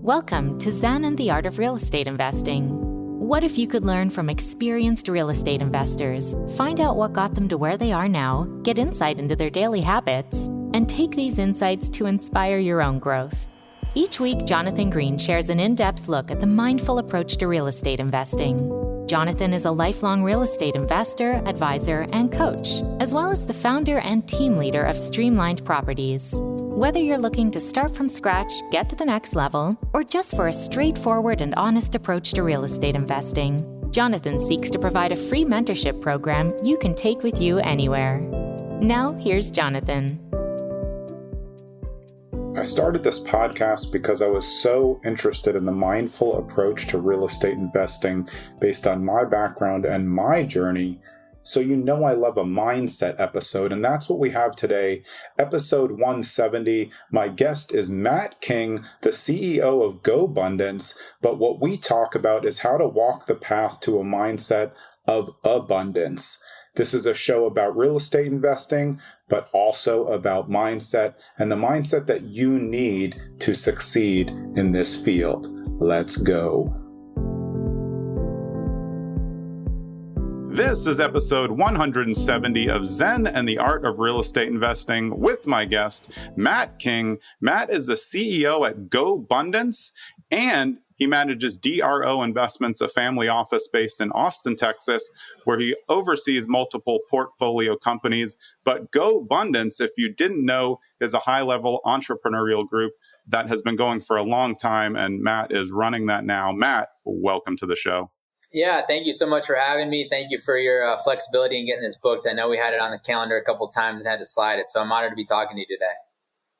Welcome to Zen and the Art of Real Estate Investing. What if you could learn from experienced real estate investors, find out what got them to where they are now, get insight into their daily habits, and take these insights to inspire your own growth? Each week, Jonathan Green shares an in-depth look at the mindful approach to real estate investing. Jonathan is a lifelong real estate investor, advisor, and coach, as well as the founder and team leader of Streamlined Properties. Whether you're looking to start from scratch, get to the next level, or just for a straightforward and honest approach to real estate investing, Jonathan seeks to provide a free mentorship program you can take with you anywhere. Now, here's Jonathan. I started this podcast because I was so interested in the mindful approach to real estate investing based on my background and my journey. So you know I love a mindset episode, and that's what we have today, episode 170. My guest is Matt King, the CEO of Gobundance, but what we talk about is how to walk the path to a mindset of abundance. This is a show about real estate investing, but also about mindset and the mindset that you need to succeed in this field. Let's go. This is episode 170 of Zen and the Art of Real Estate Investing with my guest, Matt King. Matt is the CEO at Gobundance, and he manages DRO Investments, a family office based in Austin, Texas, where he oversees multiple portfolio companies. But Gobundance, if you didn't know, is a high-level entrepreneurial group that has been going for a long time, and Matt is running that now. Matt, welcome to the show. Yeah, thank you so much for having me. Thank you for your flexibility in getting this booked. I know we had it on the calendar a couple of times and had to slide it, so I'm honored to be talking to you today.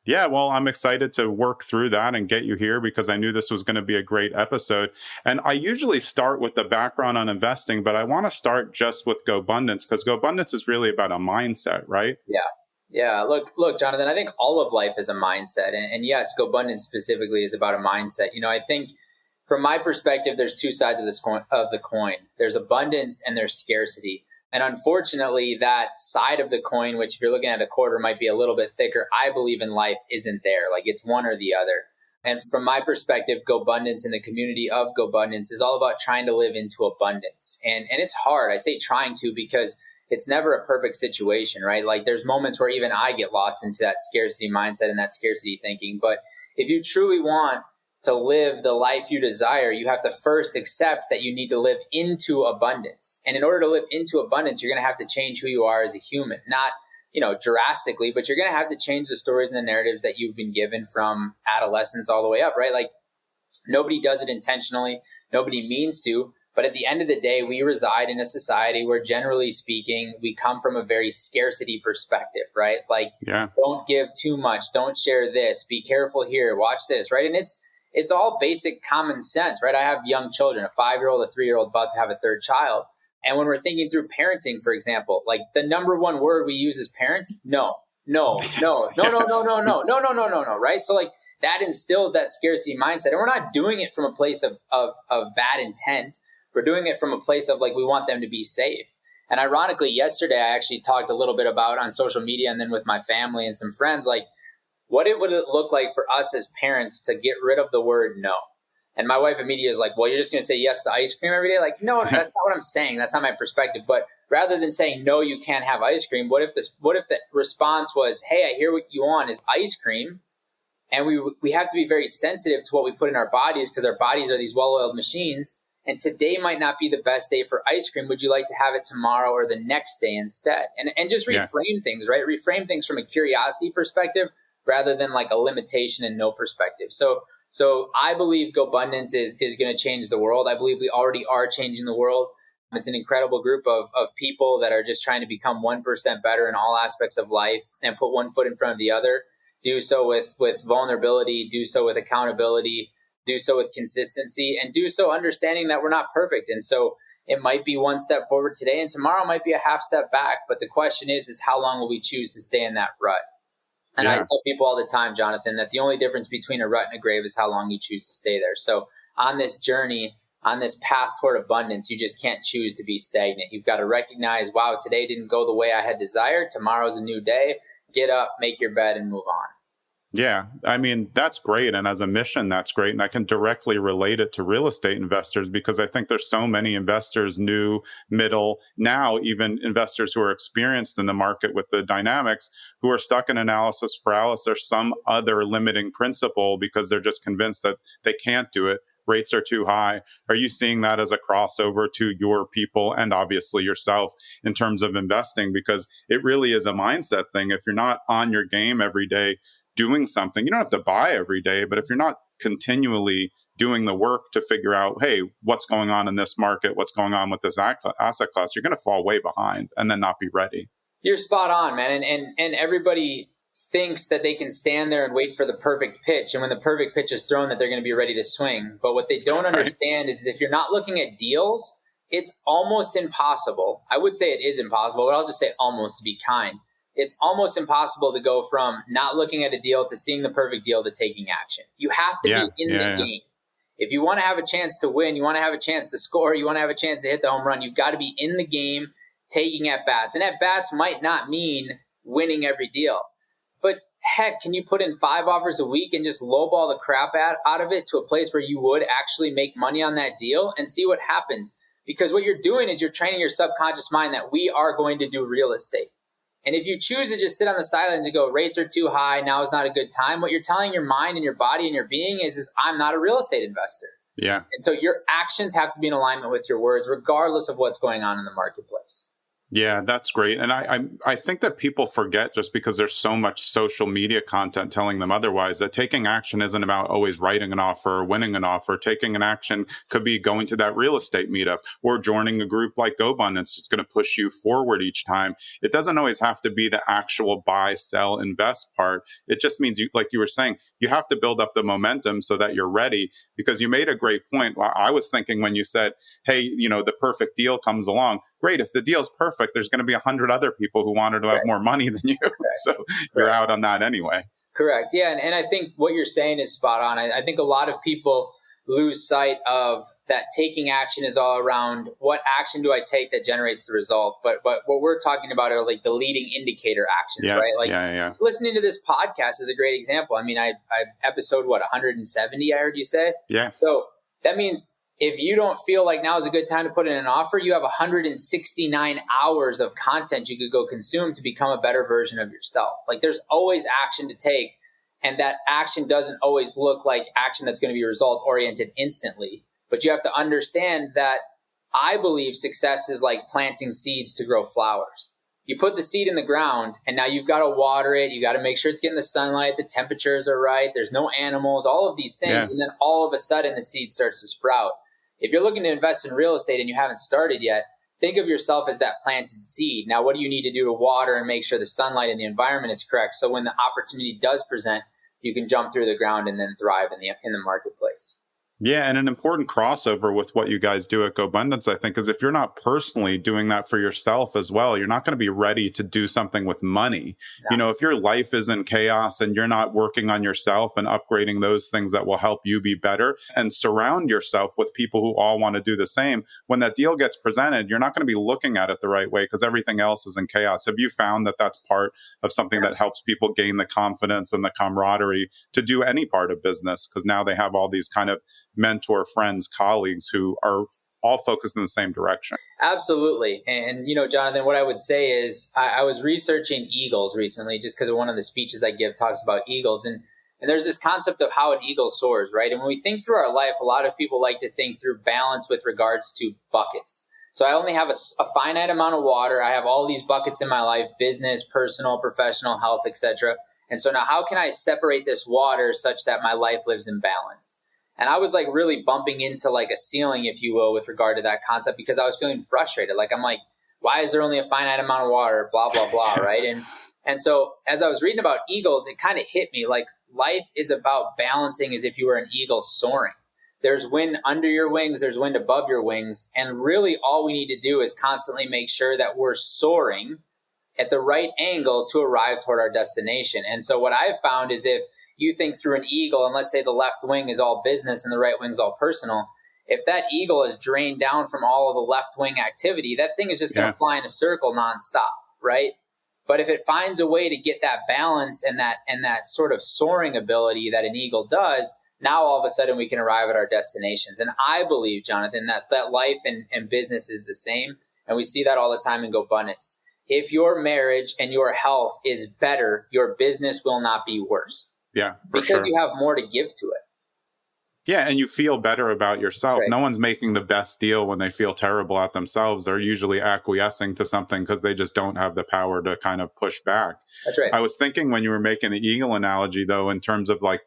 Yeah, well, I'm excited to work through that and get you here because I knew this was going to be a great episode. And I usually start with the background on investing, but I want to start just with Gobundance because Gobundance is really about a mindset, right? Yeah. Look, Jonathan, I think all of life is a mindset. And yes, Gobundance specifically is about a mindset. You know, I think from my perspective, there's two sides of the coin. There's abundance and there's scarcity. And unfortunately, that side of the coin, which if you're looking at a quarter might be a little bit thicker, I believe in life isn't there. Like it's one or the other. And from my perspective, Gobundance and the community of Gobundance is all about trying to live into abundance. And it's hard. I say trying to because it's never a perfect situation, right? Like there's moments where even I get lost into that scarcity mindset and that scarcity thinking. But if you truly want to live the life you desire, you have to first accept that you need to live into abundance. And in order to live into abundance, you're going to have to change who you are as a human, not, drastically, but you're going to have to change the stories and the narratives that you've been given from adolescence all the way up, right? Like nobody does it intentionally. Nobody means to. But at the end of the day, we reside in a society where generally speaking, we come from a very scarcity perspective, right? Like, Don't give too much. Don't share this. Be careful here. Watch this, right? And it's all basic common sense, right? I have young children, a 5-year-old, a 3-year-old, about to have a third child. And when we're thinking through parenting, for example, like the number one word we use as parents, no, right? So like that instills that scarcity mindset. And we're not doing it from a place of bad intent. We're doing it from a place of like, we want them to be safe. And ironically, yesterday, I actually talked a little bit about on social media and then with my family and some friends, like, what would it look like for us as parents to get rid of the word no? And my wife immediately is like, well, you're just going to say yes to ice cream every day? Like, no, that's not what I'm saying. That's not my perspective. But rather than saying, no, you can't have ice cream, what if the response was, hey, I hear what you want is ice cream. And we have to be very sensitive to what we put in our bodies because our bodies are these well-oiled machines. And today might not be the best day for ice cream. Would you like to have it tomorrow or the next day instead? And just reframe things, right? Reframe things from a curiosity perspective rather than like a limitation and no perspective. So I believe Gobundance is going to change the world. I believe we already are changing the world. It's an incredible group of people that are just trying to become 1% better in all aspects of life and put one foot in front of the other. Do so with vulnerability, do so with accountability, do so with consistency, and do so understanding that we're not perfect. And so it might be one step forward today and tomorrow might be a half step back. But the question is how long will we choose to stay in that rut? And I tell people all the time, Jonathan, that the only difference between a rut and a grave is how long you choose to stay there. So on this journey, on this path toward abundance, you just can't choose to be stagnant. You've got to recognize, wow, today didn't go the way I had desired. Tomorrow's a new day. Get up, make your bed, and move on. Yeah, I mean, that's great. And as a mission, that's great. And I can directly relate it to real estate investors because I think there's so many investors, new, middle, now even investors who are experienced in the market with the dynamics, who are stuck in analysis paralysis or some other limiting principle because they're just convinced that they can't do it. Rates are too high. Are you seeing that as a crossover to your people and obviously yourself in terms of investing? Because it really is a mindset thing. If you're not on your game every day, doing something, you don't have to buy every day, but if you're not continually doing the work to figure out, hey, what's going on in this market, what's going on with this asset class, you're going to fall way behind and then not be ready. You're spot on, man. And everybody thinks that they can stand there and wait for the perfect pitch. And when the perfect pitch is thrown, that they're going to be ready to swing. But what they don't understand is if you're not looking at deals, it's almost impossible. I would say it is impossible, but I'll just say almost to be kind. It's almost impossible to go from not looking at a deal to seeing the perfect deal to taking action. You have to be in the game. If you want to have a chance to win, you want to have a chance to score, you want to have a chance to hit the home run, you've got to be in the game taking at bats. And at bats might not mean winning every deal. But heck, can you put in 5 offers a week and just lowball the crap out of it to a place where you would actually make money on that deal and see what happens? Because what you're doing is you're training your subconscious mind that we are going to do real estate. And if you choose to just sit on the sidelines and go, rates are too high, now is not a good time, what you're telling your mind and your body and your being is I'm not a real estate investor. Yeah. And so your actions have to be in alignment with your words, regardless of what's going on in the marketplace. Yeah, that's great. And I think that people forget, just because there's so much social media content telling them otherwise, that taking action isn't about always writing an offer or winning an offer. Taking an action could be going to that real estate meetup or joining a group like Gobundance. It's going to push you forward each time. It doesn't always have to be the actual buy, sell, invest part. It just means, you, like you were saying, you have to build up the momentum so that you're ready. Because you made a great point. I was thinking when you said, hey, the perfect deal comes along. Great. If the deal's perfect, there's going to be 100 other people who wanted to have more money than you. So you're out on that anyway. Correct. Yeah. And I think what you're saying is spot on. I think a lot of people lose sight of that taking action is all around what action do I take that generates the result. But what we're talking about are like the leading indicator actions, right? Like listening to this podcast is a great example. I mean, I episode 170, I heard you say. Yeah. So that means if you don't feel like now is a good time to put in an offer, you have 169 hours of content you could go consume to become a better version of yourself. Like there's always action to take, and that action doesn't always look like action that's going to be result oriented instantly. But you have to understand that I believe success is like planting seeds to grow flowers. You put the seed in the ground and now you've got to water it. You got to make sure it's getting the sunlight. The temperatures are right. There's no animals, all of these things. Yeah. And then all of a sudden the seed starts to sprout. If you're looking to invest in real estate and you haven't started yet, think of yourself as that planted seed. Now, what do you need to do to water and make sure the sunlight and the environment is correct? So when the opportunity does present, you can jump through the ground and then thrive in the marketplace. Yeah, and an important crossover with what you guys do at Gobundance, I think, is if you're not personally doing that for yourself as well, you're not going to be ready to do something with money. No. If your life is in chaos and you're not working on yourself and upgrading those things that will help you be better and surround yourself with people who all want to do the same, when that deal gets presented, you're not going to be looking at it the right way because everything else is in chaos. Have you found that that's part of something that helps people gain the confidence and the camaraderie to do any part of business? Because now they have all these kind of mentor friends, colleagues who are all focused in the same direction. Absolutely. And, Jonathan, what I would say is I was researching eagles recently just because of one of the speeches I give talks about eagles. And there's this concept of how an eagle soars, right? And when we think through our life, a lot of people like to think through balance with regards to buckets. So I only have a finite amount of water. I have all these buckets in my life, business, personal, professional, health, etc. And so now how can I separate this water such that my life lives in balance? And I was like really bumping into like a ceiling, if you will, with regard to that concept because I was feeling frustrated. Like, I'm like, why is there only a finite amount of water? Blah, blah, blah. Right. And so as I was reading about eagles, it kind of hit me like life is about balancing as if you were an eagle soaring. There's wind under your wings. There's wind above your wings. And really all we need to do is constantly make sure that we're soaring at the right angle to arrive toward our destination. And so what I've found is if you think through an eagle and let's say the left wing is all business and the right wing is all personal, if that eagle is drained down from all of the left wing activity, that thing is just going to fly in a circle nonstop, right? But if it finds a way to get that balance and that sort of soaring ability that an eagle does, now all of a sudden we can arrive at our destinations. And I believe, Jonathan, that life and business is the same. And we see that all the time in Gobundance. If your marriage and your health is better, your business will not be worse. Yeah, for because sure. you have more to give to it. Yeah, and you feel better about yourself. Right. No one's making the best deal when they feel terrible at themselves. They're usually acquiescing to something because they just don't have the power to kind of push back. That's right. I was thinking when you were making the eagle analogy, though, in terms of like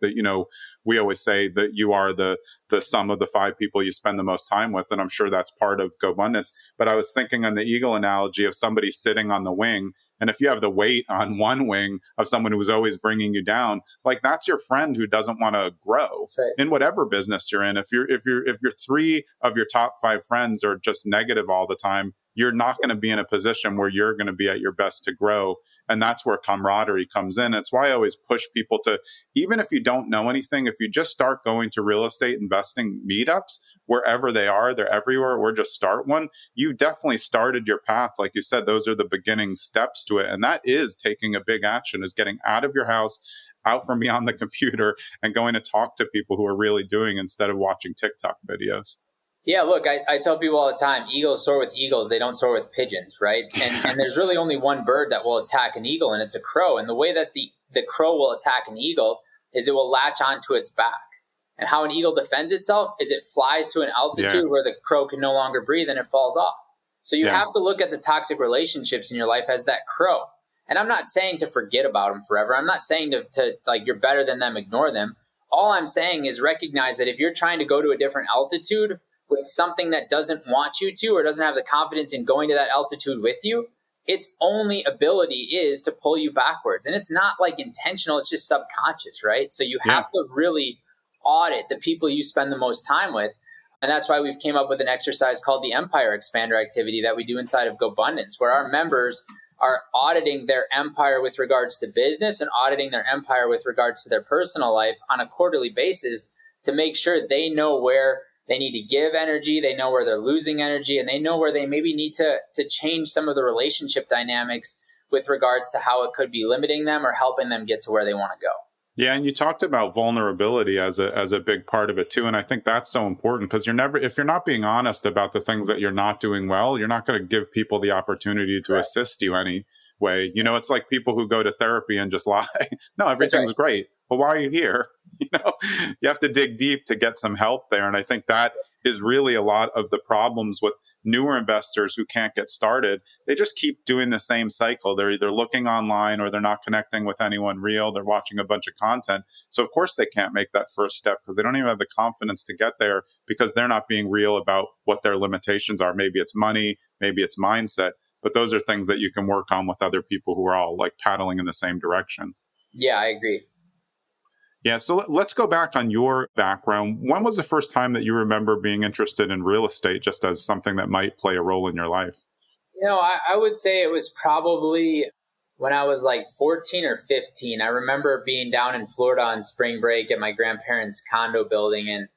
we always say that you are the sum of the 5 people you spend the most time with, and I'm sure that's part of Gobundance. But I was thinking on the eagle analogy of somebody sitting on the wing. And if you have the weight on one wing of someone who's always bringing you down, like that's your friend who doesn't want to grow right. in whatever business you're in. If you're 3 of your top 5 friends are just negative all the time, you're not going to be in a position where you're going to be at your best to grow. And that's where camaraderie comes in. It's why I always push people to, even if you don't know anything, if you just start going to real estate investing meetups, wherever they are, they're everywhere, or just start one, you definitely started your path. Like you said, those are the beginning steps to it. And that is taking a big action, is getting out of your house, out from beyond the computer, and going to talk to people who are really doing instead of watching TikTok videos. Yeah, look, I tell people all the time, eagles soar with eagles. They don't soar with pigeons, right? And there's really only one bird that will attack an eagle, and it's a crow. And the way that the crow will attack an eagle is it will latch onto its back. And how an eagle defends itself is it flies to an altitude where the crow can no longer breathe and it falls off. So you have to look at the toxic relationships in your life as that crow. And I'm not saying to forget about them forever. I'm not saying to like you're better than them, ignore them. All I'm saying is recognize that if you're trying to go to a different altitude with something that doesn't want you to or doesn't have the confidence in going to that altitude with you, its only ability is to pull you backwards. And it's not like intentional, it's just subconscious, right? So you have to really audit the people you spend the most time with. And that's why we've came up with an exercise called the Empire Expander activity that we do inside of Gobundance, where our members are auditing their empire with regards to business and auditing their empire with regards to their personal life on a quarterly basis to make sure they know where they need to give energy, they know where they're losing energy, and they know where they maybe need to change some of the relationship dynamics with regards to how it could be limiting them or helping them get to where they want to go. Yeah, and you talked about vulnerability as a big part of it too, and I think that's so important because if you're not being honest about the things that you're not doing well, you're not going to give people the opportunity to assist you anyway. It's like people who go to therapy and just lie. No, everything's great. Well, why are you here? You have to dig deep to get some help there, and I think that is really a lot of the problems with newer investors who can't get started. They just keep doing the same cycle. They're either looking online or they're not connecting with anyone real. They're watching a bunch of content. So of course they can't make that first step because they don't even have the confidence to get there because they're not being real about what their limitations are. Maybe it's money, maybe it's mindset, but those are things that you can work on with other people who are all like paddling in the same direction. Yeah, I agree. Yeah, so let's go back on your background. When was the first time that you remember being interested in real estate just as something that might play a role in your life? I would say it was probably when I was like 14 or 15. I remember being down in Florida on spring break at my grandparents' condo building and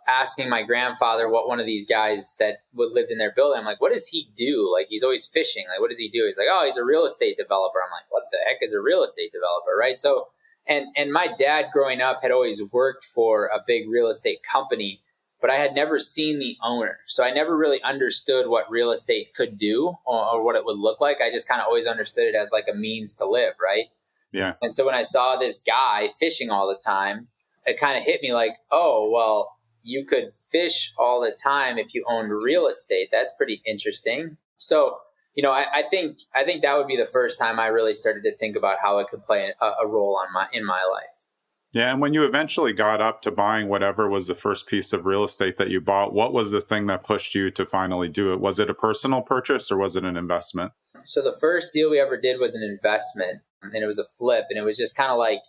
asking my grandfather what one of these guys that lived in their building, I'm like, what does he do? Like, he's always fishing. Like, what does he do? He's like, oh, he's a real estate developer. I'm like, what the heck is a real estate developer, right? So And my dad growing up had always worked for a big real estate company, but I had never seen the owner. So I never really understood what real estate could do or what it would look like. I just kind of always understood it as like a means to live, right? Yeah. And so when I saw this guy fishing all the time, it kind of hit me like, oh, well, you could fish all the time if you owned real estate. That's pretty interesting. So I think that would be the first time I really started to think about how it could play a role in my life. Yeah, and when you eventually got up to buying whatever was the first piece of real estate that you bought, what was the thing that pushed you to finally do it? Was it a personal purchase or was it an investment? So the first deal we ever did was an investment, and it was a flip, and it was just kind of like,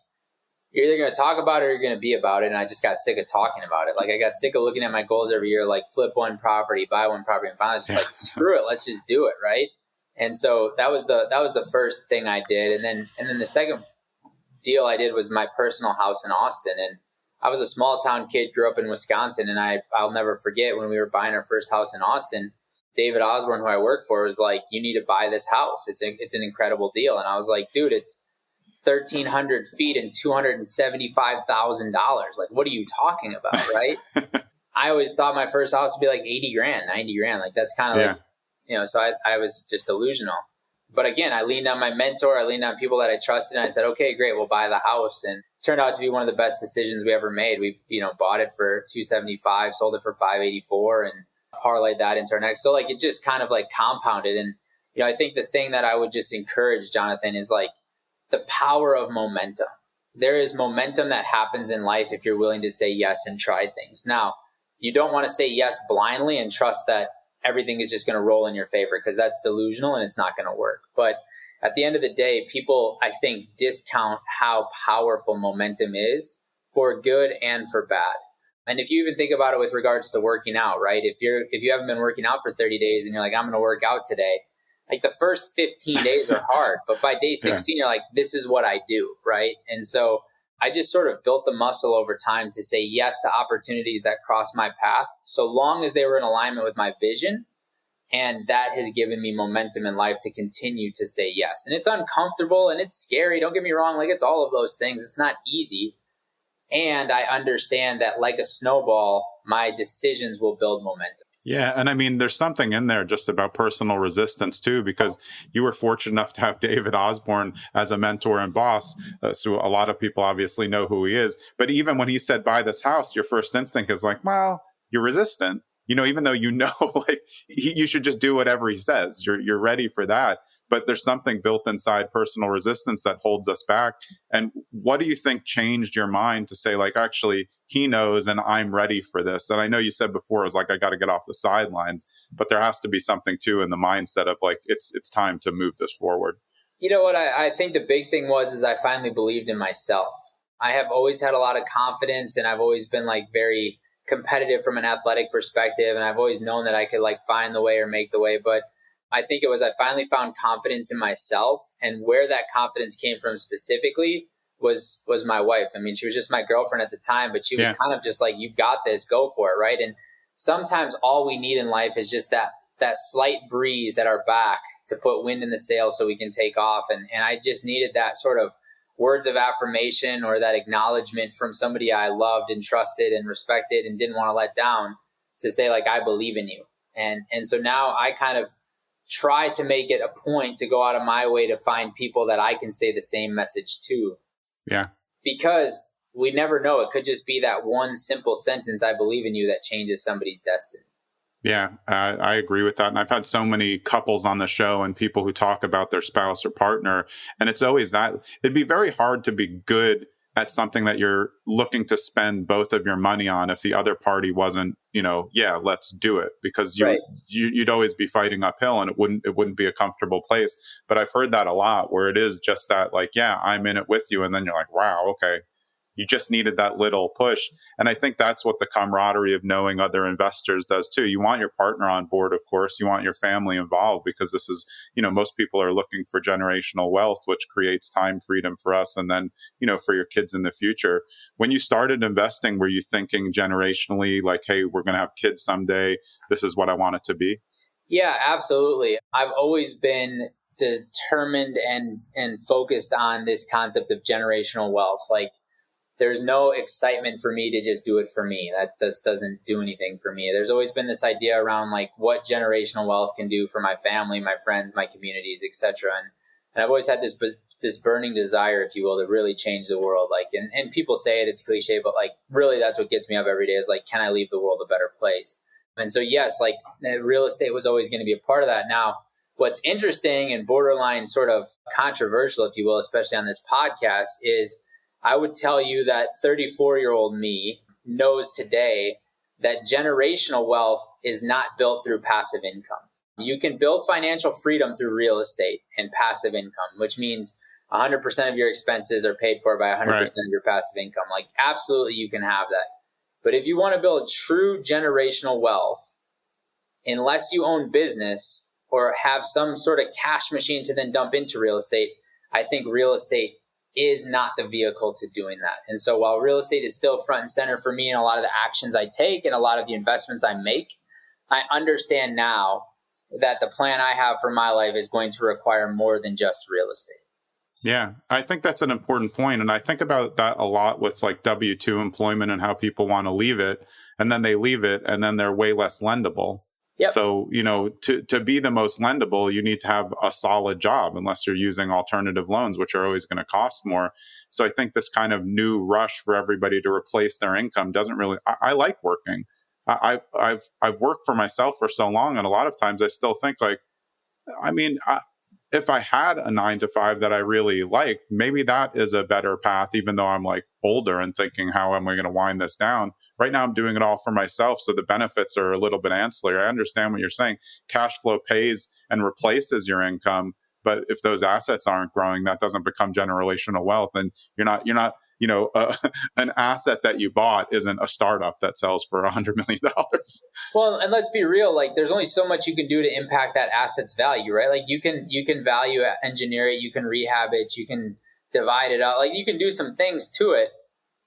you're either going to talk about it or you're going to be about it. And I just got sick of talking about it. Like, I got sick of looking at my goals every year, like flip one property, buy one property, and finally I was just like, screw it, let's just do it, right? And so that was the first thing I did. And then the second deal I did was my personal house in Austin. And I was a small town kid, grew up in Wisconsin. And I'll never forget when we were buying our first house in Austin, David Osborne, who I work for, was like, you need to buy this house. It's an incredible deal. And I was like, dude, it's 1,300 feet and $275,000. Like, what are you talking about? Right. I always thought my first house would be like 80 grand, 90 grand. Like, that's kind of like, so I was just delusional. But again, I leaned on my mentor. I leaned on people that I trusted. And I said, okay, great, we'll buy the house. And it turned out to be one of the best decisions we ever made. We, bought it for 275, sold it for 584, and parlayed that into our next. So like, it just kind of like compounded. And, I think the thing that I would just encourage, Jonathan, is like the power of momentum. There is momentum that happens in life if you're willing to say yes and try things. Now, you don't want to say yes blindly and trust that everything is just going to roll in your favor, because that's delusional and it's not going to work. But at the end of the day, people, I think, discount how powerful momentum is for good and for bad. And if you even think about it with regards to working out, right? If you haven't been working out for 30 days and you're like, I'm going to work out today, like the first 15 days are hard, but by day 16, you're like, this is what I do, right? And so I just sort of built the muscle over time to say yes to opportunities that crossed my path, so long as they were in alignment with my vision. And that has given me momentum in life to continue to say yes. And it's uncomfortable and it's scary. Don't get me wrong. Like, it's all of those things. It's not easy. And I understand that, like a snowball, my decisions will build momentum. Yeah. And I mean, there's something in there just about personal resistance too, because you were fortunate enough to have David Osborne as a mentor and boss. So a lot of people obviously know who he is. But even when he said, buy this house, your first instinct is like, well, you're resistant. Even though like you should just do whatever he says, you're ready for that. But there's something built inside personal resistance that holds us back. And what do you think changed your mind to say, like, actually, he knows and I'm ready for this? And I know you said before, it was like, I got to get off the sidelines, but there has to be something too in the mindset of like, it's time to move this forward. You know what? I think the big thing is I finally believed in myself. I have always had a lot of confidence, and I've always been like very competitive from an athletic perspective. And I've always known that I could like find the way or make the way. But I think it was, I finally found confidence in myself, and where that confidence came from specifically was my wife. I mean, she was just my girlfriend at the time, but she was kind of just like, you've got this, go for it. Right. And sometimes all we need in life is just that slight breeze at our back to put wind in the sails so we can take off. And I just needed that sort of words of affirmation or that acknowledgement from somebody I loved and trusted and respected and didn't want to let down, to say like, I believe in you. And so now I kind of try to make it a point to go out of my way to find people that I can say the same message to. Yeah. Because we never know. It could just be that one simple sentence, I believe in you, that changes somebody's destiny. Yeah, I agree with that. And I've had so many couples on the show and people who talk about their spouse or partner. And it's always that it'd be very hard to be good at something that you're looking to spend both of your money on if the other party wasn't, let's do it, because you'd always be fighting uphill, and it wouldn't be a comfortable place. But I've heard that a lot, where it is just that like, yeah, I'm in it with you. And then you're like, wow, okay. You just needed that little push. And I think that's what the camaraderie of knowing other investors does too. You want your partner on board, of course. You want your family involved, because this is, most people are looking for generational wealth, which creates time freedom for us. And then, for your kids in the future. When you started investing, were you thinking generationally, like, hey, we're going to have kids someday, this is what I want it to be? Yeah, absolutely. I've always been determined and focused on this concept of generational wealth. Like, there's no excitement for me to just do it for me. That just doesn't do anything for me. There's always been this idea around like what generational wealth can do for my family, my friends, my communities, etc. And I've always had this burning desire, if you will, to really change the world. Like, and people say it's cliche, but like really that's what gets me up every day, is like, can I leave the world a better place? And so yes, like real estate was always going to be a part of that. Now, what's interesting and borderline sort of controversial, if you will, especially on this podcast, is I would tell you that 34-year-old me knows today that generational wealth is not built through passive income. You can build financial freedom through real estate and passive income, which means 100% of your expenses are paid for by 100% of your passive income. Like, absolutely, you can have that. But if you want to build true generational wealth, unless you own business or have some sort of cash machine to then dump into real estate, I think real estate is not the vehicle to doing that. And so while real estate is still front and center for me in a lot of the actions I take and a lot of the investments I make, I understand now that the plan I have for my life is going to require more than just real estate. Yeah, I think that's an important point. And I think about that a lot with like W-2 employment and how people want to leave it, and then they leave it and then they're way less lendable. Yep. So, to be the most lendable, you need to have a solid job unless you're using alternative loans, which are always going to cost more. So I think this kind of new rush for everybody to replace their income doesn't really, I like working. I've worked for myself for so long. And a lot of times I still think like, if I had a 9 to 5 that I really like, maybe that is a better path, even though I'm like older and thinking, how am I going to wind this down? Right now, I'm doing it all for myself. So the benefits are a little bit ancillary. I understand what you're saying. Cash flow pays and replaces your income. But if those assets aren't growing, that doesn't become generational wealth. And you're not, an asset that you bought isn't a startup that sells for $100 million. Well, and let's be real, like there's only so much you can do to impact that asset's value, right? Like you can value engineer it, you can rehab it, you can divide it up, like you can do some things to it.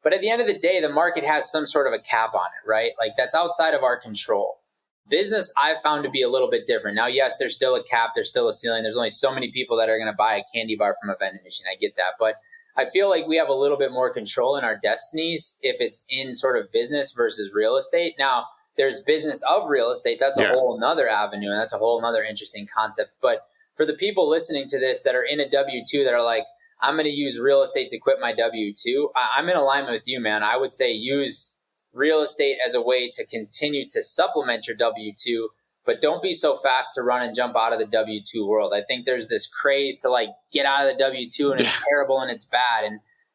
But at the end of the day, the market has some sort of a cap on it, right? Like that's outside of our control. Business, I've found to be a little bit different. Now, yes, there's still a cap, there's still a ceiling. There's only so many people that are going to buy a candy bar from a vending machine. I get that. But I feel like we have a little bit more control in our destinies if it's in sort of business versus real estate. Now, there's business of real estate. That's a whole nother avenue, and that's a whole nother interesting concept. But for the people listening to this that are in a W-2 that are like, I'm going to use real estate to quit my W-2, I'm in alignment with you, man. I would say use real estate as a way to continue to supplement your W-2, but don't be so fast to run and jump out of the W-2 world. I think there's this craze to like get out of the W-2 and it's terrible and it's bad.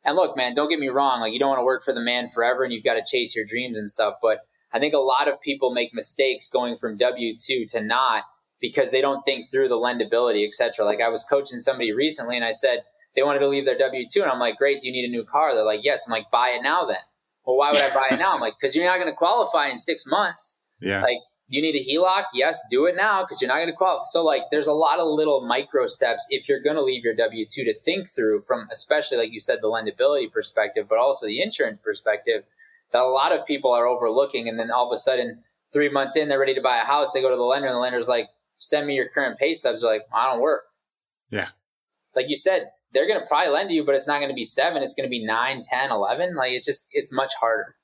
And look, man, don't get me wrong. Like you don't want to work for the man forever and you've got to chase your dreams and stuff. But I think a lot of people make mistakes going from W-2 to not because they don't think through the lendability, et cetera. Like I was coaching somebody recently and I said they wanted to leave their W-2 and I'm like, great, do you need a new car? They're like, yes. I'm like, buy it now then. Well, why would I buy it now? I'm like, because you're not going to qualify in 6 months. Yeah. Like, you need a HELOC? Yes, do it now because you're not going to qualify. So, like, there's a lot of little micro steps if you're going to leave your W-2 to think through from, especially, like you said, the lendability perspective, but also the insurance perspective that a lot of people are overlooking. And then all of a sudden, 3 months in, they're ready to buy a house. They go to the lender and the lender's like, send me your current pay stubs. They're like, I don't work. Yeah. Like you said, they're going to probably lend you, but it's not going to be 7. It's going to be 9, 10, 11. Like it's much harder.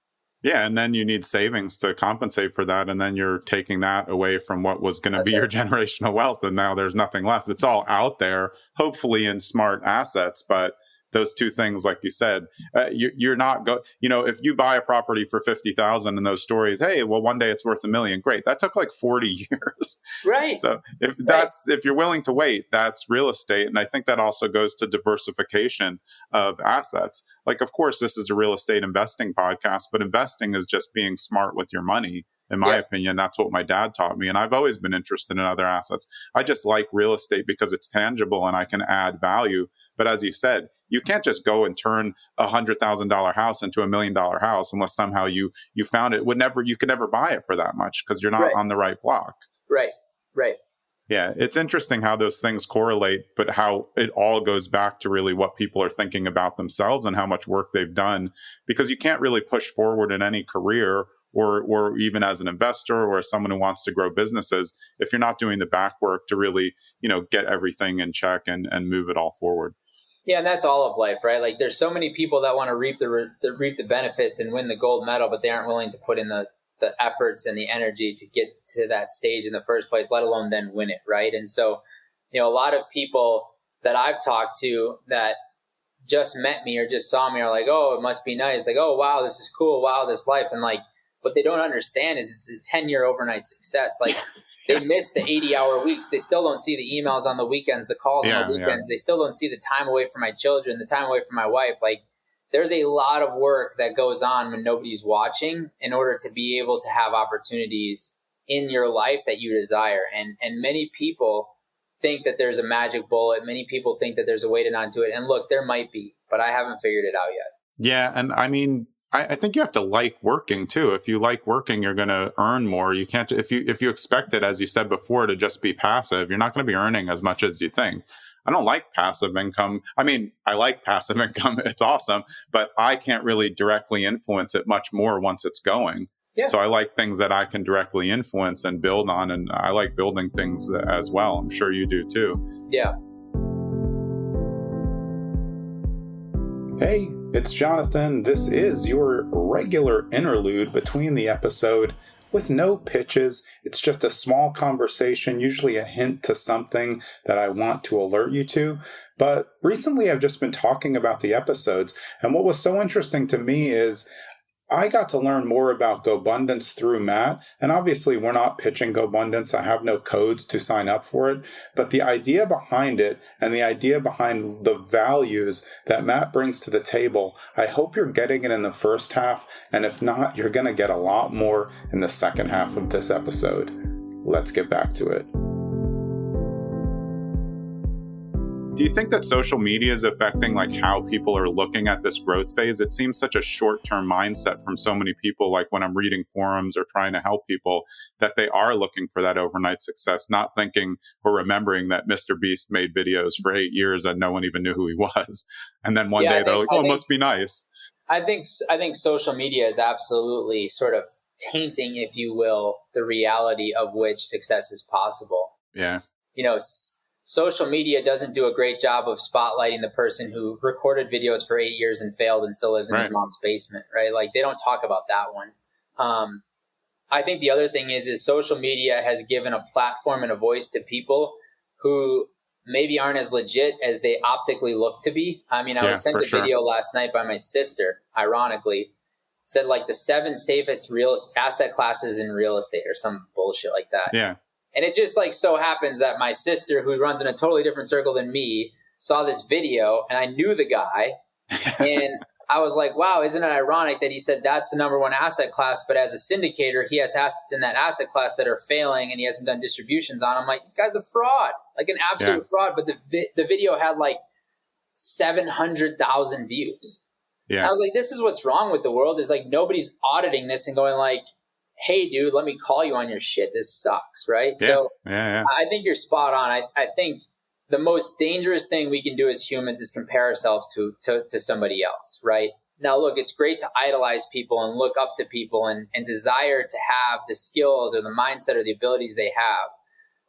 Yeah. And then you need savings to compensate for that. And then you're taking that away from what was going to be your generational wealth. And now there's nothing left. It's all out there, hopefully in smart assets. But those two things, like you said, you're not if you buy a property for 50,000 and those stories, hey, well, one day it's worth $1 million. Great. That took like 40 years. Right. So if you're willing to wait, that's real estate. And I think that also goes to diversification of assets. Like, of course, this is a real estate investing podcast, but investing is just being smart with your money. In my opinion, that's what my dad taught me. And I've always been interested in other assets. I just like real estate because it's tangible and I can add value. But as you said, you can't just go and turn a $100,000 house into $1 million house unless somehow you found it. You could never buy it for that much because you're not on the right block. Right. Yeah, it's interesting how those things correlate, but how it all goes back to really what people are thinking about themselves and how much work they've done, because you can't really push forward in any career or even as an investor or as someone who wants to grow businesses if you're not doing the back work to really, get everything in check and move it all forward. Yeah, and that's all of life, right? Like there's so many people that want to reap the benefits and win the gold medal, but they aren't willing to put in the efforts and the energy to get to that stage in the first place, let alone then win it, right? And so, a lot of people that I've talked to that just met me or just saw me are like, oh, it must be nice. Like, oh, wow, this is cool. Wow, this life. And like, what they don't understand is it's a 10-year overnight success. Like they miss the 80-hour weeks. They still don't see the emails on the weekends, the calls on the weekends. They still don't see the time away from my children, the time away from my wife. Like there's a lot of work that goes on when nobody's watching in order to be able to have opportunities in your life that you desire. And many people think that there's a magic bullet. Many people think that there's a way to not do it. And look, there might be, but I haven't figured it out yet. Yeah. And I mean, I think you have to like working too. If you like working, you're going to earn more. You can't, if you expect it, as you said before, to just be passive, you're not going to be earning as much as you think. I don't like passive income. I mean, I like passive income. It's awesome, but I can't really directly influence it much more once it's going. Yeah. So I like things that I can directly influence and build on. And I like building things as well. I'm sure you do too. Yeah. Hey, it's Jonathan. This is your regular interlude between the episode with no pitches. It's just a small conversation, usually a hint to something that I want to alert you to. But recently I've just been talking about the episodes, and what was so interesting to me is I got to learn more about Gobundance through Matt, and obviously we're not pitching Gobundance. I have no codes to sign up for it, but the idea behind it and the idea behind the values that Matt brings to the table, I hope you're getting it in the first half, and if not, you're going to get a lot more in the second half of this episode. Let's get back to it. Do you think that social media is affecting like how people are looking at this growth phase? It seems such a short-term mindset from so many people, like when I'm reading forums or trying to help people, that they are looking for that overnight success, not thinking or remembering that Mr. Beast made videos for 8 years and no one even knew who he was. And then one day they're like, oh, it must be nice. I think social media is absolutely sort of tainting, if you will, the reality of which success is possible. Yeah. You know, social media doesn't do a great job of spotlighting the person who recorded videos for 8 years and failed and still lives in his mom's basement, right? Like, they don't talk about that one. I think the other thing is social media has given a platform and a voice to people who maybe aren't as legit as they optically look to be. I mean, I was sent a video last night by my sister, ironically. It said like the 7 safest real asset classes in real estate or some bullshit like that. Yeah. And it just like so happens that my sister, who runs in a totally different circle than me, saw this video, and I knew the guy. And I was like, wow, isn't it ironic that he said that's the number one asset class, but as a syndicator, he has assets in that asset class that are failing and he hasn't done distributions on. I'm like, this guy's a fraud, like an absolute fraud. But the video had like 700,000 views. Yeah. And I was like, this is what's wrong with the world, is like nobody's auditing this and going like, hey, dude, let me call you on your shit. This sucks, right? Yeah. So yeah. I think you're spot on. I think the most dangerous thing we can do as humans is compare ourselves to somebody else, right? Now, look, it's great to idolize people and look up to people and desire to have the skills or the mindset or the abilities they have.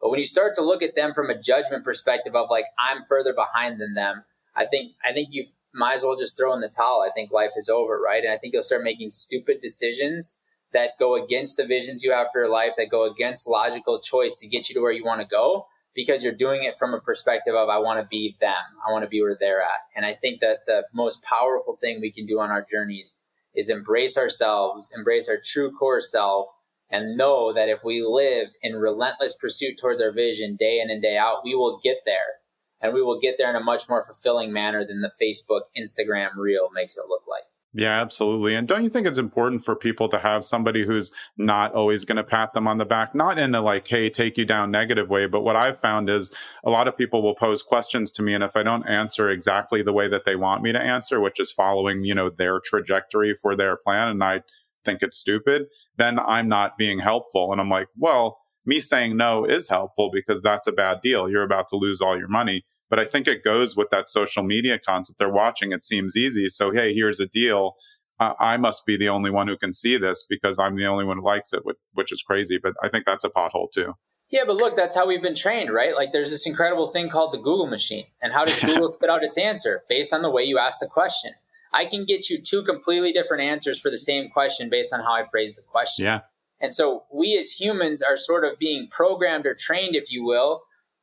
But when you start to look at them from a judgment perspective of like, I'm further behind than them, I think you might as well just throw in the towel. I think life is over, right? And I think you'll start making stupid decisions that go against the visions you have for your life, that go against logical choice to get you to where you want to go, because you're doing it from a perspective of, I want to be them. I want to be where they're at. And I think that the most powerful thing we can do on our journeys is embrace ourselves, embrace our true core self, and know that if we live in relentless pursuit towards our vision day in and day out, we will get there. And we will get there in a much more fulfilling manner than the Facebook, Instagram reel makes it look like. Yeah, absolutely. And don't you think it's important for people to have somebody who's not always going to pat them on the back, not in a like, hey, take you down negative way. But what I've found is a lot of people will pose questions to me. And if I don't answer exactly the way that they want me to answer, which is following, their trajectory for their plan, and I think it's stupid, then I'm not being helpful. And I'm like, well, me saying no is helpful because that's a bad deal. You're about to lose all your money. But I think it goes with that social media concept. They're watching. It seems easy. So, hey, here's a deal. I must be the only one who can see this because I'm the only one who likes it, which is crazy. But I think that's a pothole too. Yeah, but look, that's how we've been trained, right? Like there's this incredible thing called the Google machine. And how does Google spit out its answer? Based on the way you ask the question. I can get you 2 completely different answers for the same question based on how I phrase the question. Yeah. And so we as humans are sort of being programmed or trained, if you will,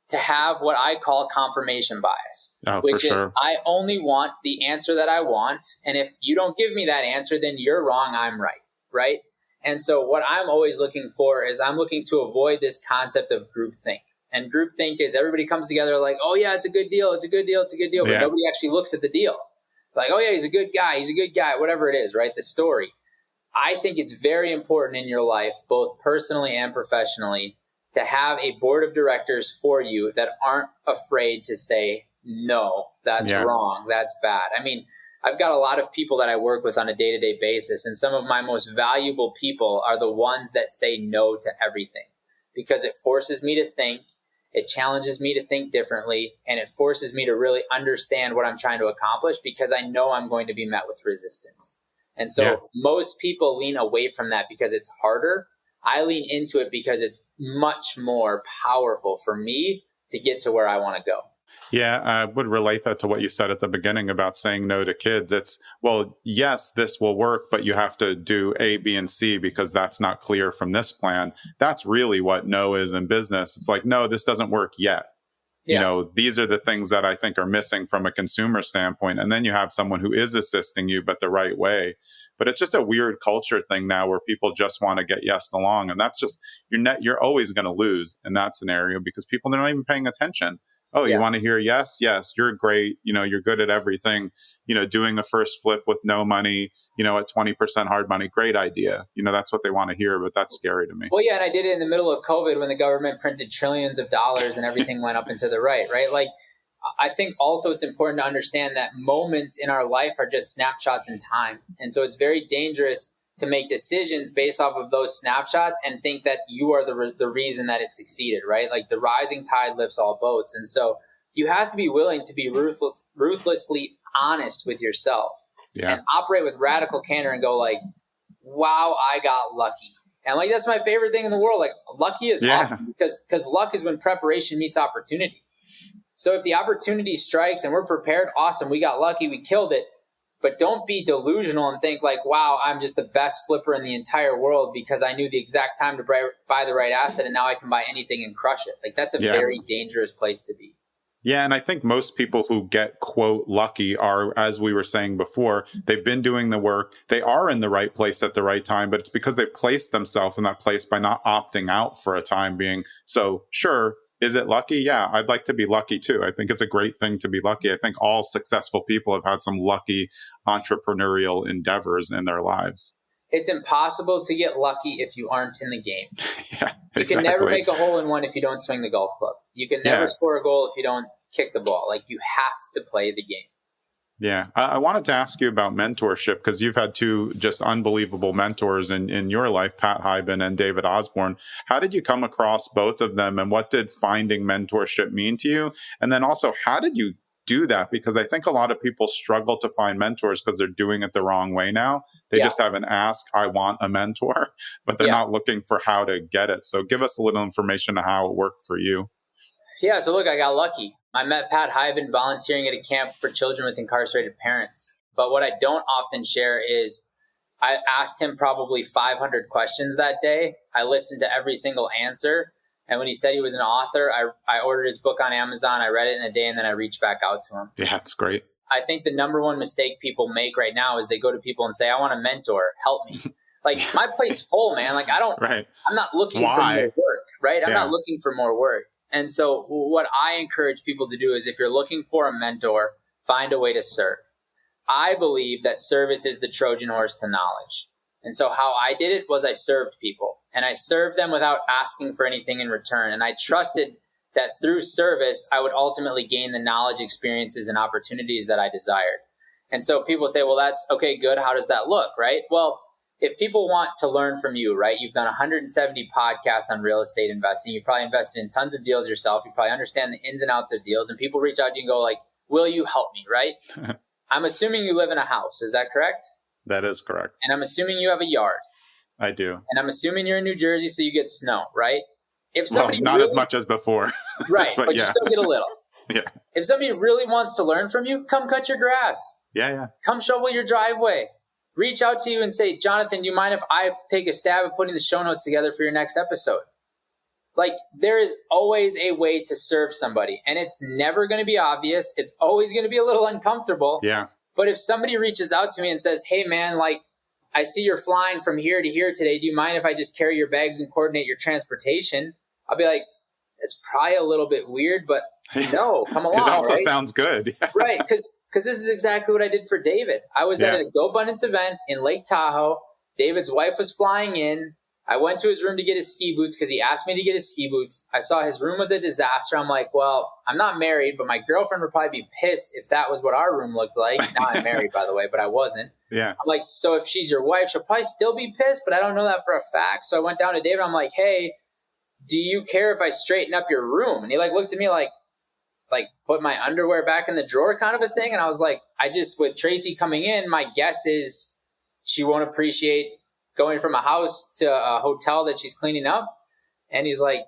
to have what I call confirmation bias, which is I only want the answer that I want. And if you don't give me that answer, then you're wrong, I'm right, right? And so what I'm always looking for is I'm looking to avoid this concept of groupthink. And groupthink is everybody comes together like, oh yeah, it's a good deal, it's a good deal, it's a good deal. But nobody actually looks at the deal. Like, oh yeah, he's a good guy, whatever it is, right? The story. I think it's very important in your life, both personally and professionally, to have a board of directors for you that aren't afraid to say, no, that's wrong, that's bad. I mean, I've got a lot of people that I work with on a day-to-day basis, and some of my most valuable people are the ones that say no to everything because it forces me to think, it challenges me to think differently, and it forces me to really understand what I'm trying to accomplish because I know I'm going to be met with resistance. And so most people lean away from that because it's harder. I lean into it because it's much more powerful for me to get to where I want to go. Yeah, I would relate that to what you said at the beginning about saying no to kids. It's, well, yes, this will work, but you have to do A, B, and C because that's not clear from this plan. That's really what no is in business. It's like, no, this doesn't work yet. You know, these are the things that I think are missing from a consumer standpoint. And then you have someone who is assisting you, but the right way. But it's just a weird culture thing now where people just want to get yes along. And that's just, you're always going to lose in that scenario because people are not even paying attention. Oh, you want to hear yes? Yes, you're great. You know, you're good at everything. You know, doing a first flip with no money, you know, at 20% hard money. Great idea. You know, that's what they want to hear, but that's scary to me. Well, yeah, and I did it in the middle of COVID when the government printed trillions of dollars and everything went up and to the right? Like, I think also it's important to understand that moments in our life are just snapshots in time. And so it's very dangerous to make decisions based off of those snapshots and think that you are the reason that it succeeded, right? Like the rising tide lifts all boats. And so you have to be willing to be ruthlessly honest with yourself and operate with radical candor and go like, wow, I got lucky. And like, that's my favorite thing in the world. Like lucky is awesome because luck is when preparation meets opportunity. So if the opportunity strikes and we're prepared, awesome, we got lucky, we killed it. But don't be delusional and think like, wow, I'm just the best flipper in the entire world because I knew the exact time to buy the right asset and now I can buy anything and crush it. Like that's a very dangerous place to be. Yeah, and I think most people who get, quote, lucky are, as we were saying before, they've been doing the work. They are in the right place at the right time, but it's because they placed themselves in that place by not opting out for a time being. So sure, is it lucky? Yeah, I'd like to be lucky too. I think it's a great thing to be lucky. I think all successful people have had some lucky entrepreneurial endeavors in their lives. It's impossible to get lucky if you aren't in the game. You can never make a hole in one if you don't swing the golf club. You can never score a goal if you don't kick the ball. Like you have to play the game. Yeah. I wanted to ask you about mentorship because you've had two just unbelievable mentors in your life, Pat Hyben and David Osborne. How did you come across both of them and what did finding mentorship mean to you? And then also, how did you do that? Because I think a lot of people struggle to find mentors because they're doing it the wrong way now. They just have an ask, I want a mentor, but they're not looking for how to get it. So give us a little information on how it worked for you. Yeah, so look, I got lucky. I met Pat Hyben volunteering at a camp for children with incarcerated parents. But what I don't often share is I asked him probably 500 questions that day. I listened to every single answer. And when he said he was an author, I ordered his book on Amazon. I read it in a day, and then I reached back out to him. Yeah, that's great. I think the number one mistake people make right now is they go to people and say, I want a mentor, help me. Like, my plate's full, man. Like, I'm not looking for more work, right? I'm not looking for more work. And so what I encourage people to do is if you're looking for a mentor, find a way to serve. I believe that service is the Trojan horse to knowledge. And so how I did it was I served people. And I served them without asking for anything in return. And I trusted that through service, I would ultimately gain the knowledge, experiences, and opportunities that I desired. And so people say, well, that's okay, good. How does that look, right? Well, if people want to learn from you, right, you've done 170 podcasts on real estate investing. You've probably invested in tons of deals yourself. You probably understand the ins and outs of deals. And people reach out to you and go like, will you help me, right? I'm assuming you live in a house. Is that correct? That is correct. And I'm assuming you have a yard. I do. And I'm assuming you're in New Jersey, so you get snow, right? If somebody not as much as before. Right, but you still get a little. Yeah. If somebody really wants to learn from you, come cut your grass. Yeah. Come shovel your driveway. Reach out to you and say, Jonathan, do you mind if I take a stab at putting the show notes together for your next episode? Like, there is always a way to serve somebody, and it's never going to be obvious. It's always going to be a little uncomfortable. Yeah. But if somebody reaches out to me and says, hey, man, like, I see you're flying from here to here today. Do you mind if I just carry your bags and coordinate your transportation? I'll be like, it's probably a little bit weird, but no, come along. It also sounds good. Right, because this is exactly what I did for David. I was at a Gobundance event in Lake Tahoe. David's wife was flying in. I went to his room to get his ski boots because he asked me to get his ski boots. I saw his room was a disaster. I'm like, well, I'm not married, but my girlfriend would probably be pissed if that was what our room looked like. Now I'm married, by the way, but I wasn't. Yeah. I'm like, so if she's your wife, she'll probably still be pissed, but I don't know that for a fact. So I went down to David. I'm like, hey, do you care if I straighten up your room? And he like looked at me like put my underwear back in the drawer kind of a thing. And I was like, with Tracy coming in, my guess is she won't appreciate going from a house to a hotel that she's cleaning up. And he's like,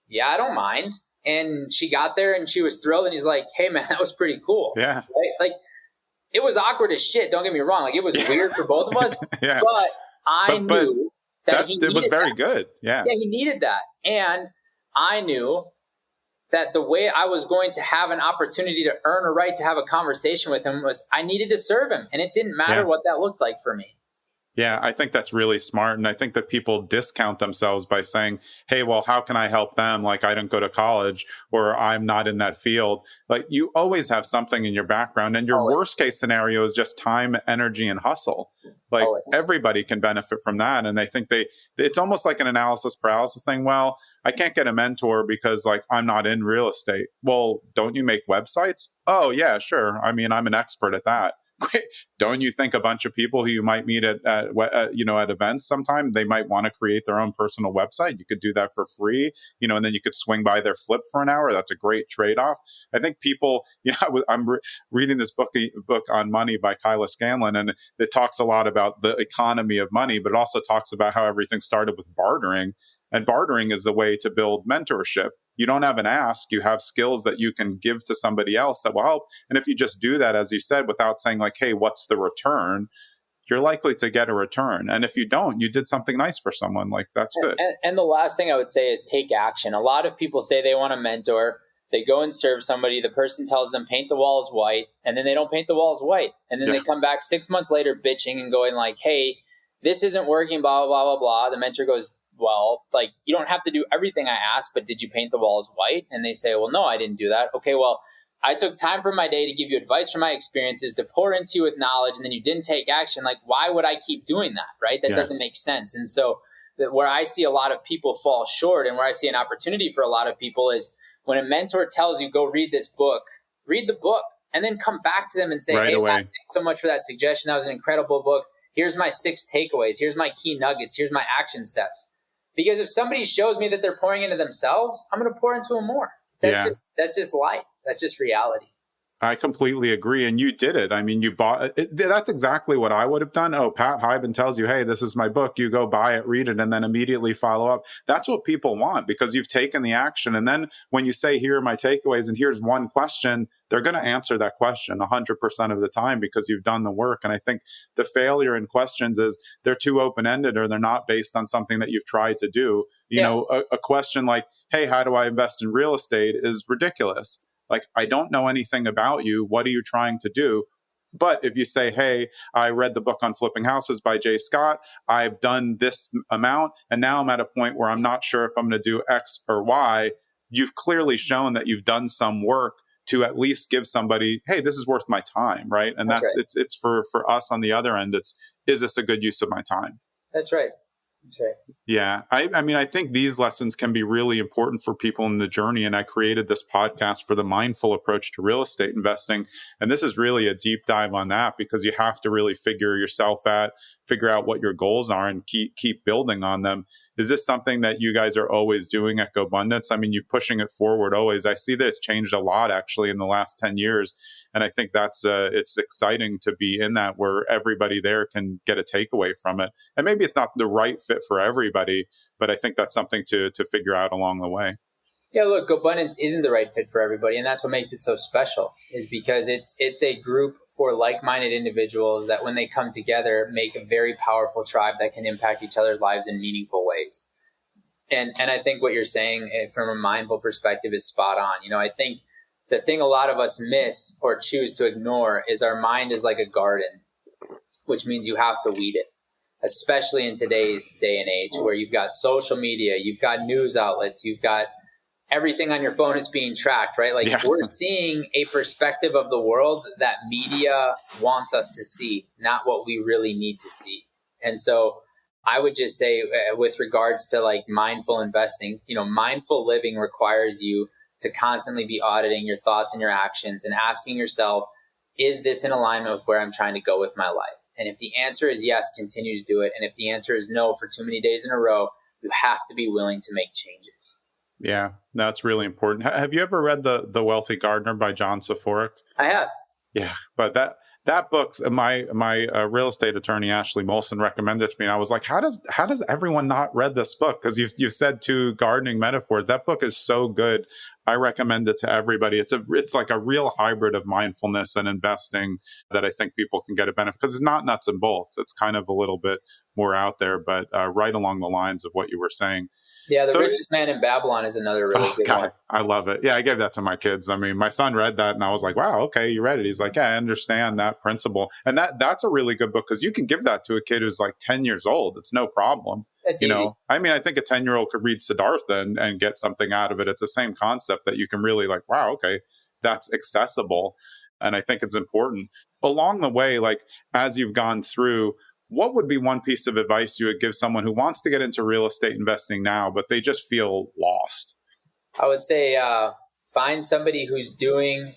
yeah, I don't mind. And she got there and she was thrilled. And he's like, hey, man, that was pretty cool. Yeah. Right? Like, it was awkward as shit. Don't get me wrong. Like, it was weird for both of us. Yeah. But I knew that it was very good. Yeah. Yeah, he needed that. And I knew that the way I was going to have an opportunity to earn a right to have a conversation with him was I needed to serve him. And it didn't matter what that looked like for me. Yeah, I think that's really smart. And I think that people discount themselves by saying, hey, well, how can I help them? Like, I didn't go to college or I'm not in that field. Like, you always have something in your background. And your worst case scenario is just time, energy, and hustle. Like, everybody can benefit from that. And they think it's almost like an analysis paralysis thing. Well, I can't get a mentor because, like, I'm not in real estate. Well, don't you make websites? Oh, yeah, sure. I mean, I'm an expert at that. Don't you think a bunch of people who you might meet at events sometime, they might want to create their own personal website? You could do that for free, and then you could swing by their flip for an hour. That's a great trade-off. I think people, I'm reading this book on money by Kyla Scanlon, and it talks a lot about the economy of money, but it also talks about how everything started with bartering. And bartering is the way to build mentorship. You don't have an ask, you have skills that you can give to somebody else that will help. And if you just do that, as you said, without saying like, hey, what's the return? You're likely to get a return. And if you don't, you did something nice for someone. Like, that's good. And the last thing I would say is take action. A lot of people say they want a mentor. They go and serve somebody. The person tells them, paint the walls white. And then they don't paint the walls white. And then they come back 6 months later bitching and going like, hey, this isn't working, blah, blah, blah, blah, blah. The mentor goes, well, like, you don't have to do everything I asked, but did you paint the walls white? And they say, well, no, I didn't do that. Okay, well, I took time from my day to give you advice from my experiences, to pour into you with knowledge, and then you didn't take action. Like, why would I keep doing that, right? That doesn't make sense. And so where I see a lot of people fall short and where I see an opportunity for a lot of people is when a mentor tells you, go read this book, read the book, and then come back to them and say, hey, man, thanks so much for that suggestion. That was an incredible book. Here's my 6 takeaways. Here's my key nuggets. Here's my action steps. Because if somebody shows me that they're pouring into themselves, I'm going to pour into them more. That's just life. That's just reality. I completely agree. And you did it. I mean, you bought it. That's exactly what I would have done. Oh, Pat Hyben tells you, hey, this is my book. You go buy it, read it, and then immediately follow up. That's what people want because you've taken the action. And then when you say, here are my takeaways and here's one question, they're going to answer that question 100% of the time because you've done the work. And I think the failure in questions is they're too open-ended or they're not based on something that you've tried to do. You know, a question like, hey, how do I invest in real estate is ridiculous. Like, I don't know anything about you. What are you trying to do? But if you say, hey, I read the book on flipping houses by Jay Scott, I've done this amount, and now I'm at a point where I'm not sure if I'm going to do X or Y, you've clearly shown that you've done some work to at least give somebody, hey, this is worth my time, right? And that's right. It's for us on the other end, is this a good use of my time? That's right. That's right. Yeah. I mean, I think these lessons can be really important for people in the journey. And I created this podcast for the mindful approach to real estate investing. And this is really a deep dive on that because you have to really figure out what your goals are and keep building on them. Is this something that you guys are always doing at Gobundance? I mean, you're pushing it forward always. I see that it's changed a lot actually in the last 10 years. And I think that's it's exciting to be in that where everybody there can get a takeaway from it. And maybe it's not the right fit for everybody, but I think that's something to figure out along the way. Yeah, look, Gobundance isn't the right fit for everybody. And that's what makes it so special is because it's a group for like-minded individuals that when they come together, make a very powerful tribe that can impact each other's lives in meaningful ways. And I think what you're saying from a mindful perspective is spot on. You know, I think the thing a lot of us miss or choose to ignore is our mind is like a garden, which means you have to weed it, especially in today's day and age where you've got social media, you've got news outlets, you've got everything on your phone is being tracked, right? Like we're seeing a perspective of the world that media wants us to see, not what we really need to see. And so I would just say with regards to like mindful investing, you know, mindful living requires you to constantly be auditing your thoughts and your actions and asking yourself, is this in alignment with where I'm trying to go with my life? And if the answer is yes, continue to do it. And if the answer is no for too many days in a row, you have to be willing to make changes. Yeah, that's really important. Have you ever read The Wealthy Gardener by John Saforic? I have. Yeah, but That book's my real estate attorney Ashley Molson recommended it to me, and I was like, how does everyone not read this book? Because you've said two gardening metaphors. That book is so good. I recommend it to everybody. It's like a real hybrid of mindfulness and investing that I think people can get a benefit, because it's not nuts and bolts. It's kind of a little bit more out there, but right along the lines of what you were saying. Yeah, The Richest Man in Babylon is another really good one. I love it. Yeah, I gave that to my kids. I mean, my son read that and I was like, wow, okay, you read it. He's like, yeah, I understand that principle. And that's a really good book, because you can give that to a kid who's like 10 years old. It's no problem. It's easy. I mean, I think a 10-year-old could read Siddhartha and get something out of it. It's the same concept that you can really like, wow, okay, that's accessible. And I think it's important. Along the way, like as you've gone through, what would be one piece of advice you would give someone who wants to get into real estate investing now, but they just feel lost? I would say find somebody who's doing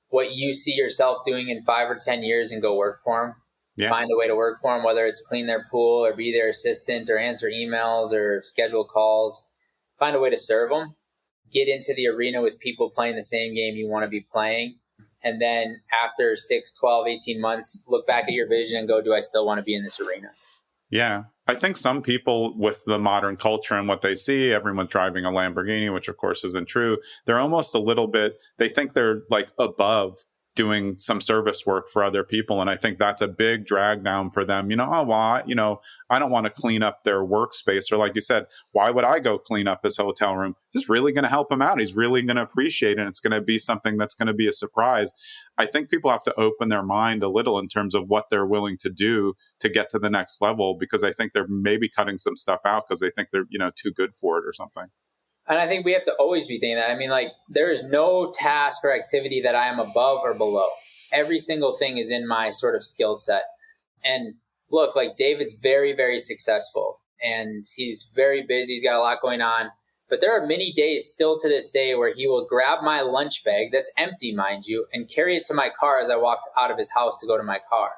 what you see yourself doing in 5 or 10 years and go work for them. Yeah. Find a way to work for them, whether it's clean their pool or be their assistant or answer emails or schedule calls. Find a way to serve them. Get into the arena with people playing the same game you want to be playing. And then after 6, 12, 18 months, look back at your vision and go, do I still want to be in this arena? Yeah. I think some people with the modern culture and what they see, everyone's driving a Lamborghini, which of course isn't true. They're almost a little bit, they think they're like above doing some service work for other people. And I think that's a big drag down for them. I don't want to clean up their workspace. Or like you said, why would I go clean up his hotel room? This is really going to help him out. He's really going to appreciate it. And it's going to be something that's going to be a surprise. I think people have to open their mind a little in terms of what they're willing to do to get to the next level, because I think they're maybe cutting some stuff out because they think they're, too good for it or something. And I think we have to always be thinking that. I mean, like, there is no task or activity that I am above or below. Every single thing is in my sort of skill set. And look, like David's very, very successful and he's very busy. He's got a lot going on. But there are many days still to this day where he will grab my lunch bag that's empty, mind you, and carry it to my car as I walked out of his house to go to my car.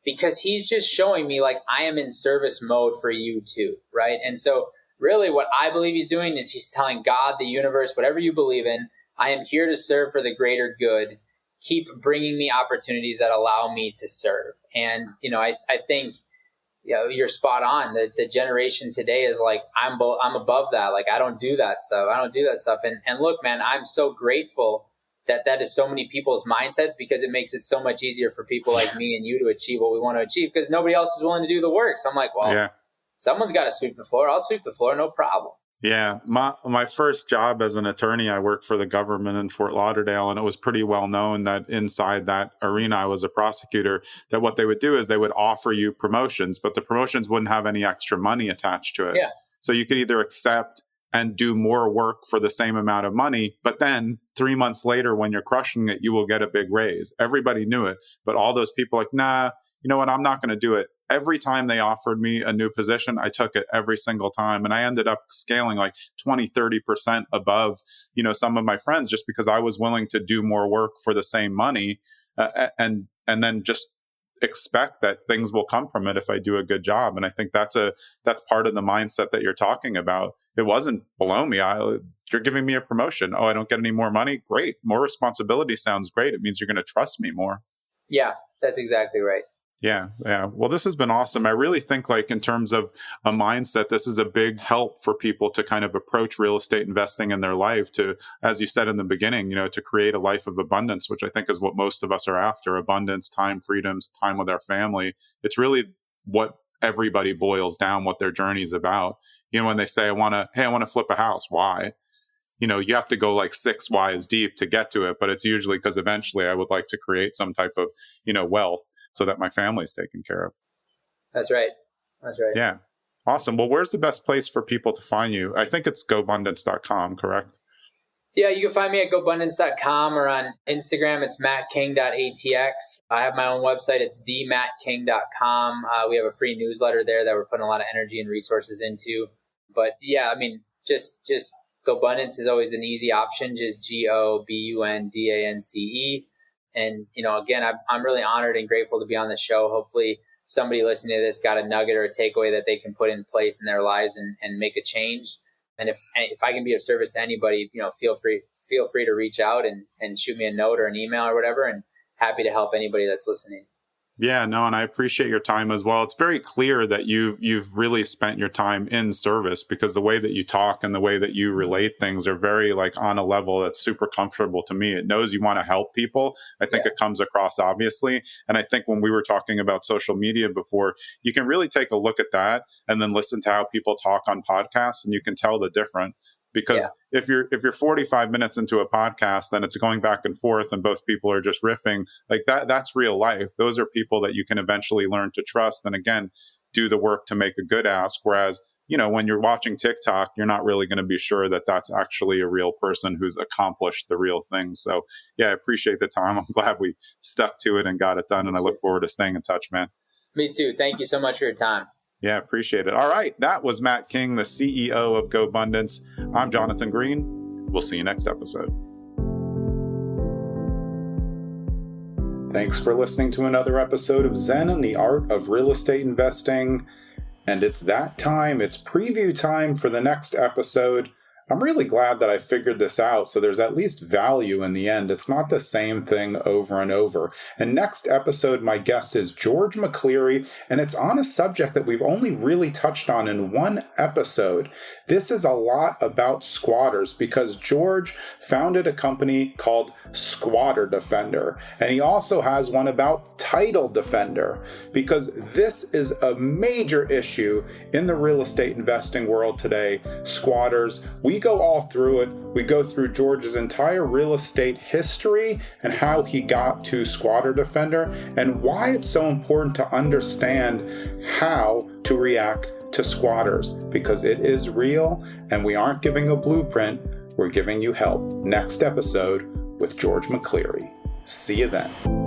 Because he's just showing me like I am in service mode for you too, right? And so really what I believe he's doing is he's telling God, the universe, whatever you believe in, I am here to serve for the greater good. Keep bringing me opportunities that allow me to serve. And, I think, you're spot on. The generation today is like, I'm above that. Like, I don't do that stuff. And look, man, I'm so grateful that is so many people's mindsets, because it makes it so much easier for people like me and you to achieve what we want to achieve, because nobody else is willing to do the work. So I'm like, well, yeah. Someone's got to sweep the floor. I'll sweep the floor. No problem. Yeah. My first job as an attorney, I worked for the government in Fort Lauderdale, and it was pretty well known that inside that arena, I was a prosecutor, that what they would do is they would offer you promotions, but the promotions wouldn't have any extra money attached to it. Yeah. So you could either accept and do more work for the same amount of money, but then 3 months later, when you're crushing it, you will get a big raise. Everybody knew it, but all those people like, nah, you know what? I'm not going to do it. Every time they offered me a new position, I took it every single time. And I ended up scaling like 20, 30% above, some of my friends, just because I was willing to do more work for the same money, and then just expect that things will come from it if I do a good job. And I think that's part of the mindset that you're talking about. It wasn't below me. You're giving me a promotion. Oh, I don't get any more money. Great. More responsibility sounds great. It means you're going to trust me more. Yeah, that's exactly right. Yeah. Well, this has been awesome. I really think like in terms of a mindset, this is a big help for people to kind of approach real estate investing in their life to, as you said in the beginning, to create a life of abundance, which I think is what most of us are after: abundance, time, freedoms, time with our family. It's really what everybody boils down, what their journey is about. When they say, I want to flip a house. Why? You have to go like 6 whys deep to get to it, but it's usually because eventually I would like to create some type of, wealth so that my family's taken care of. That's right. Yeah. Awesome. Well, where's the best place for people to find you? I think it's gobundance.com, correct? Yeah, you can find me at gobundance.com, or on Instagram, it's mattking.atx. I have my own website. It's themattking.com. We have a free newsletter there that we're putting a lot of energy and resources into. But yeah, I mean, just Gobundance is always an easy option, just GOBUNDANCE. And, again, I'm really honored and grateful to be on the show. Hopefully somebody listening to this got a nugget or a takeaway that they can put in place in their lives and make a change. And if I can be of service to anybody, feel free to reach out and shoot me a note or an email or whatever. And happy to help anybody that's listening. Yeah, no, and I appreciate your time as well. It's very clear that you've really spent your time in service, because the way that you talk and the way that you relate things are very like on a level that's super comfortable to me. It knows you want to help people. I think it comes across obviously. And I think when we were talking about social media before, you can really take a look at that and then listen to how people talk on podcasts, and you can tell the difference. Because if you're 45 minutes into a podcast and it's going back and forth and both people are just riffing, like that's real life. Those are people that you can eventually learn to trust and again, do the work to make a good ask. Whereas, when you're watching TikTok, you're not really going to be sure that that's actually a real person who's accomplished the real thing. So yeah, I appreciate the time. I'm glad we stuck to it and got it done. And I look forward to staying in touch, man. Me too. Thank you so much for your time. Yeah, appreciate it. All right. That was Matt King, the CEO of Gobundance. I'm Jonathan Green. We'll see you next episode. Thanks for listening to another episode of Zen and the Art of Real Estate Investing. And it's that time. It's preview time for the next episode. I'm really glad that I figured this out, so there's at least value in the end. It's not the same thing over and over. And next episode, my guest is George McCleary, and it's on a subject that we've only really touched on in one episode. This is a lot about squatters because George founded a company called Squatter Defender, and he also has one about Title Defender, because this is a major issue in the real estate investing world today. Squatters, we go all through it. We go through George's entire real estate history and how he got to Squatter Defender and why it's so important to understand how to react to squatters, because it is real and we aren't giving a blueprint, we're giving you help. Next episode with George McCleary. See you then.